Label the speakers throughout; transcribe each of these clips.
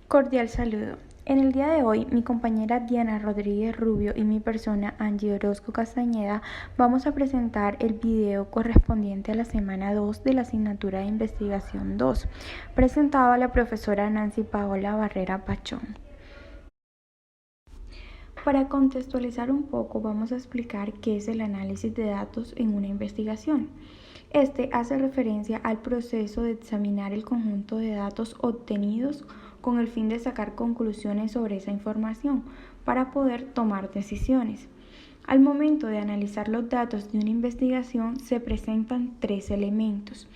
Speaker 1: Cordial saludo. En el día de hoy, mi compañera Diana Rodríguez Rubio y mi persona Angie Orozco Castañeda vamos a presentar el video correspondiente a la semana 2 de la asignatura de Investigación 2, presentado a la profesora Nancy Paola Barrera Pachón. Para contextualizar un poco, vamos a explicar qué es el análisis de datos en una investigación. Este hace referencia al proceso de examinar el conjunto de datos obtenidos con el fin de sacar conclusiones sobre esa información para poder tomar decisiones. Al momento de analizar los datos de una investigación se presentan tres elementos: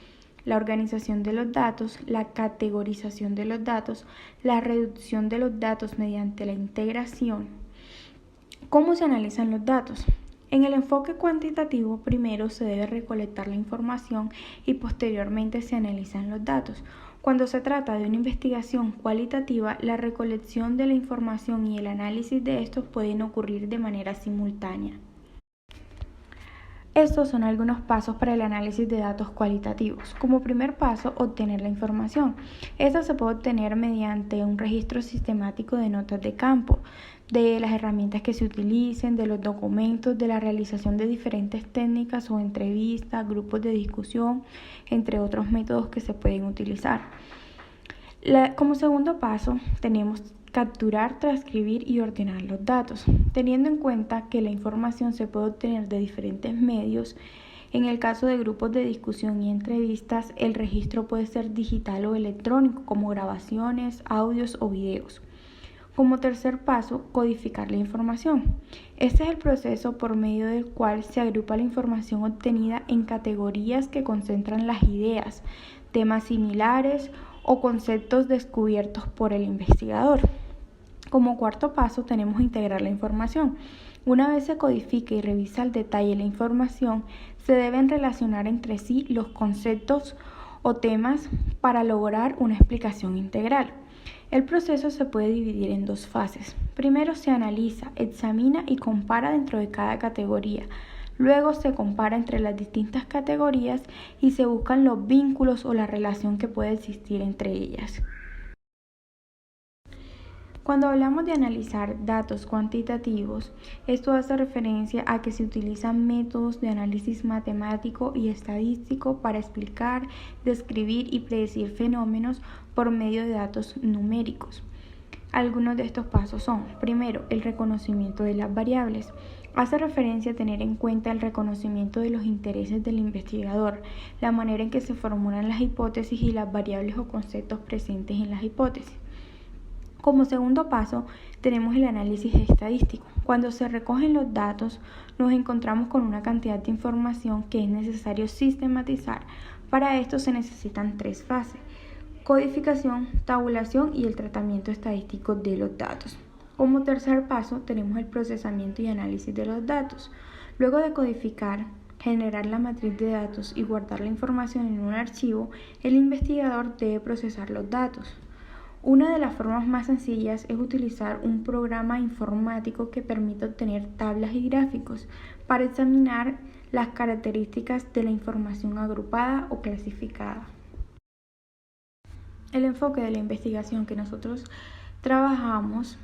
Speaker 1: la organización de los datos, la categorización de los datos, la reducción de los datos mediante la integración. ¿Cómo se analizan los datos? En el enfoque cuantitativo, primero se debe recolectar la información y posteriormente se analizan los datos. Cuando se trata de una investigación cualitativa, la recolección de la información y el análisis de estos pueden ocurrir de manera simultánea. Estos son algunos pasos para el análisis de datos cualitativos. Como primer paso, obtener la información. Esta se puede obtener mediante un registro sistemático de notas de campo, de las herramientas que se utilicen, de los documentos, de la realización de diferentes técnicas o entrevistas, grupos de discusión, entre otros métodos que se pueden utilizar. Como segundo paso, tenemos capturar, transcribir y ordenar los datos, teniendo en cuenta que la información se puede obtener de diferentes medios. En el caso de grupos de discusión y entrevistas, el registro puede ser digital o electrónico, como grabaciones, audios o videos. Como tercer paso, codificar la información. Este es el proceso por medio del cual se agrupa la información obtenida en categorías que concentran las ideas, temas similares o conceptos descubiertos por el investigador. Como cuarto paso tenemos integrar la información. Una vez se codifica y revisa al detalle la información, se deben relacionar entre sí los conceptos o temas para lograr una explicación integral. El proceso se puede dividir en dos fases. Primero se analiza, examina y compara dentro de cada categoría. Luego se compara entre las distintas categorías y se buscan los vínculos o la relación que puede existir entre ellas. Cuando hablamos de analizar datos cuantitativos, esto hace referencia a que se utilizan métodos de análisis matemático y estadístico para explicar, describir y predecir fenómenos por medio de datos numéricos. Algunos de estos pasos son: primero, el reconocimiento de las variables. Hace referencia a tener en cuenta el reconocimiento de los intereses del investigador, la manera en que se formulan las hipótesis y las variables o conceptos presentes en las hipótesis. Como segundo paso, tenemos el análisis estadístico. Cuando se recogen los datos, nos encontramos con una cantidad de información que es necesario sistematizar. Para esto se necesitan tres fases: codificación, tabulación y el tratamiento estadístico de los datos. Como tercer paso, tenemos el procesamiento y análisis de los datos. Luego de codificar, generar la matriz de datos y guardar la información en un archivo, el investigador debe procesar los datos. Una de las formas más sencillas es utilizar un programa informático que permite obtener tablas y gráficos para examinar las características de la información agrupada o clasificada. El enfoque de la investigación que nosotros trabajamos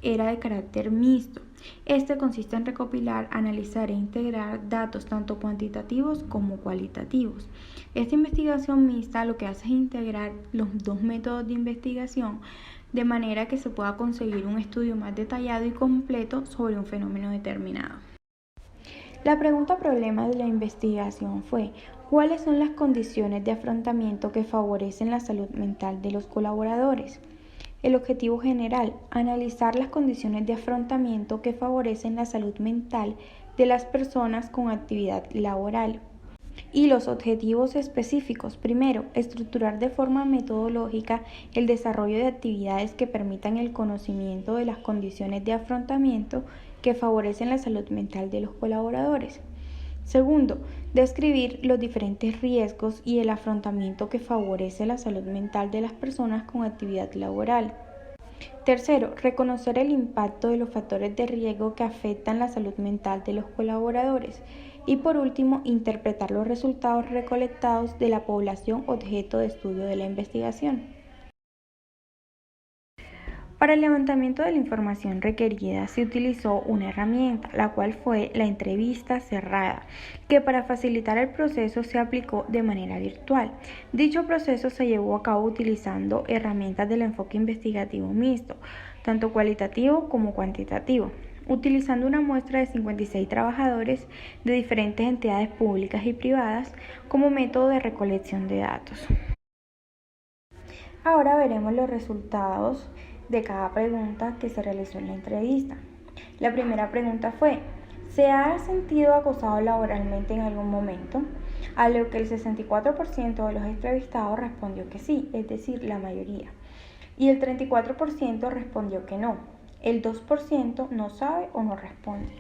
Speaker 1: era de carácter mixto. Este consiste en recopilar, analizar e integrar datos tanto cuantitativos como cualitativos. Esta investigación mixta lo que hace es integrar los dos métodos de investigación de manera que se pueda conseguir un estudio más detallado y completo sobre un fenómeno determinado. La pregunta problema de la investigación fue: ¿cuáles son las condiciones de afrontamiento que favorecen la salud mental de los colaboradores? El objetivo general: analizar las condiciones de afrontamiento que favorecen la salud mental de las personas con actividad laboral. Y los objetivos específicos: primero, estructurar de forma metodológica el desarrollo de actividades que permitan el conocimiento de las condiciones de afrontamiento que favorecen la salud mental de los colaboradores. Segundo, describir los diferentes riesgos y el afrontamiento que favorece la salud mental de las personas con actividad laboral. Tercero, reconocer el impacto de los factores de riesgo que afectan la salud mental de los colaboradores. Y por último, interpretar los resultados recolectados de la población objeto de estudio de la investigación. Para el levantamiento de la información requerida se utilizó una herramienta, la cual fue la entrevista cerrada, que para facilitar el proceso se aplicó de manera virtual. Dicho proceso se llevó a cabo utilizando herramientas del enfoque investigativo mixto, tanto cualitativo como cuantitativo, utilizando una muestra de 56 trabajadores de diferentes entidades públicas y privadas como método de recolección de datos. Ahora veremos los resultados de cada pregunta que se realizó en la entrevista. La primera pregunta fue: ¿se ha sentido acosado laboralmente en algún momento? A lo que el 64% de los entrevistados respondió que sí, es decir, la mayoría. Y el 34% respondió que no. El 2% no sabe o no responde.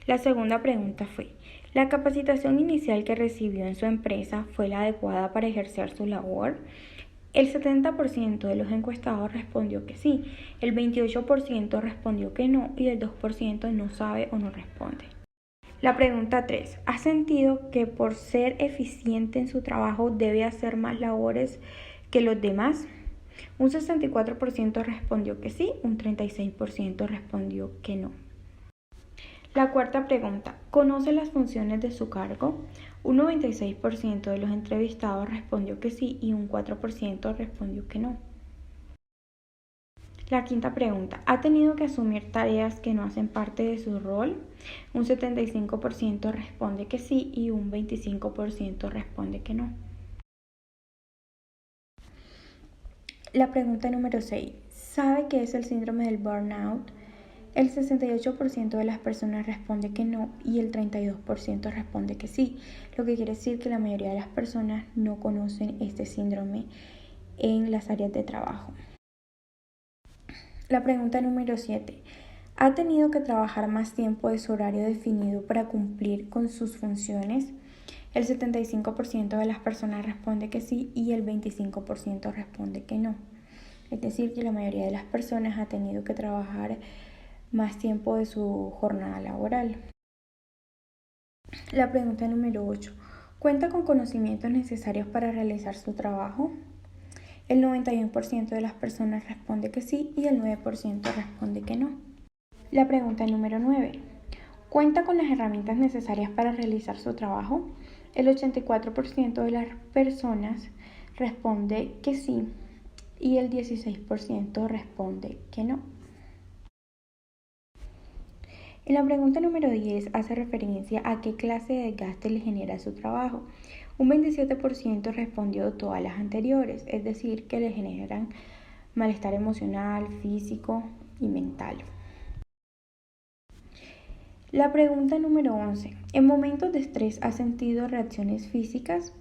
Speaker 1: La segunda pregunta fue: ¿la capacitación inicial que recibió en su empresa fue la adecuada para ejercer su labor? El 70% de los encuestados respondió que sí, el 28% respondió que no y el 2% no sabe o no responde. La pregunta 3. ¿Ha sentido que por ser eficiente en su trabajo debe hacer más labores que los demás? Un 64% respondió que sí, un 36% respondió que no. La cuarta pregunta: ¿conoce las funciones de su cargo? Un 96% de los entrevistados respondió que sí y un 4% respondió que no. La quinta pregunta: ¿ha tenido que asumir tareas que no hacen parte de su rol? Un 75% responde que sí y un 25% responde que no. La pregunta número 6. ¿Sabe qué es el síndrome del burnout? El 68% de las personas responde que no y el 32% responde que sí, lo que quiere decir que la mayoría de las personas no conocen este síndrome en las áreas de trabajo. La pregunta número 7. ¿Ha tenido que trabajar más tiempo de su horario definido para cumplir con sus funciones? El 75% de las personas responde que sí y el 25% responde que no. Es decir, que la mayoría de las personas ha tenido que trabajar más tiempo de su jornada laboral. La pregunta número 8. ¿Cuenta con conocimientos necesarios para realizar su trabajo? El 91% de las personas responde que sí y el 9% responde que no. La pregunta número 9. ¿Cuenta con las herramientas necesarias para realizar su trabajo? El 84% de las personas responde que sí y el 16% responde que no. En la pregunta número 10 hace referencia a qué clase de desgaste le genera su trabajo. Un 27% respondió todas las anteriores, es decir, que le generan malestar emocional, físico y mental. La pregunta número 11. ¿En momentos de estrés ha sentido reacciones físicas?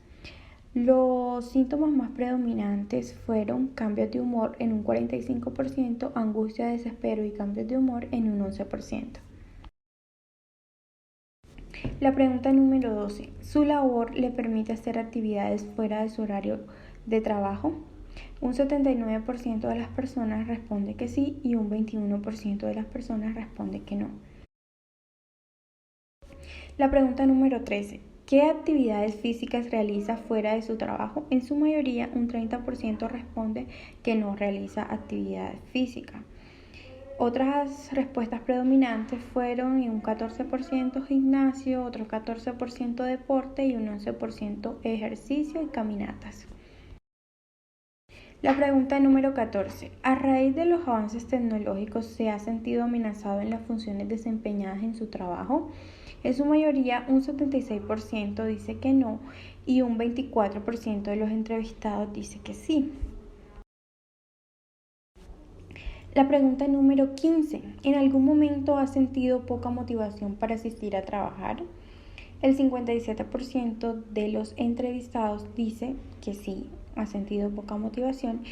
Speaker 1: Los síntomas más predominantes fueron cambios de humor en un 45%, angustia, desespero y cambios de humor en un 11%. La pregunta número 12. ¿Su labor le permite hacer actividades fuera de su horario de trabajo? Un 79% de las personas responde que sí y un 21% de las personas responde que no. La pregunta número 13. ¿Qué actividades físicas realiza fuera de su trabajo? En su mayoría, un 30% responde que no realiza actividad física. Otras respuestas predominantes fueron un 14% gimnasio, otro 14% deporte y un 11% ejercicio y caminatas. La pregunta número 14. ¿A raíz de los avances tecnológicos se ha sentido amenazado en las funciones desempeñadas en su trabajo? En su mayoría, un 76% dice que no y un 24% de los entrevistados dice que sí. La pregunta número 15. ¿En algún momento ha sentido poca motivación para asistir a trabajar? El 57% de los entrevistados dice que sí, ha sentido poca motivación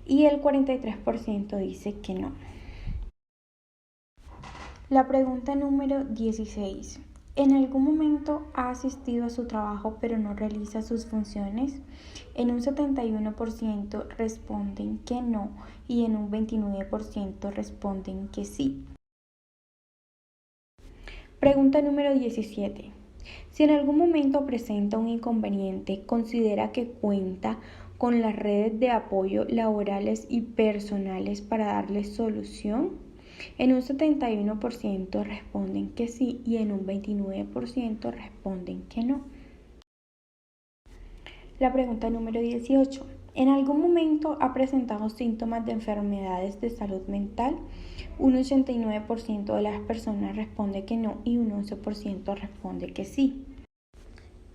Speaker 1: y el 43% dice que no. La pregunta número 16. ¿En algún momento ha asistido a su trabajo pero no realiza sus funciones? En un 71% responden que no y en un 29% responden que sí. Pregunta número 17. Si en algún momento presenta un inconveniente, ¿considera que cuenta con las redes de apoyo laborales y personales para darles solución? En un 71% responden que sí y en un 29% responden que no. La pregunta número 18. ¿En algún momento ha presentado síntomas de enfermedades de salud mental? Un 89% de las personas responde que no y un 11% responde que sí.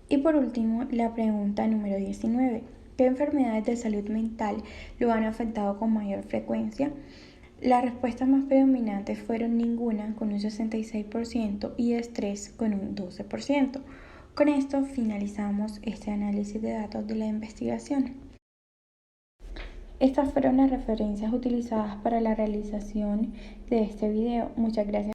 Speaker 1: Y por último, la pregunta número 19. ¿Qué enfermedades de salud mental lo han afectado con mayor frecuencia? Las respuestas más predominantes fueron ninguna con un 66% y estrés con un 12%. Con esto finalizamos este análisis de datos de la investigación. Estas fueron las referencias utilizadas para la realización de este video. Muchas gracias.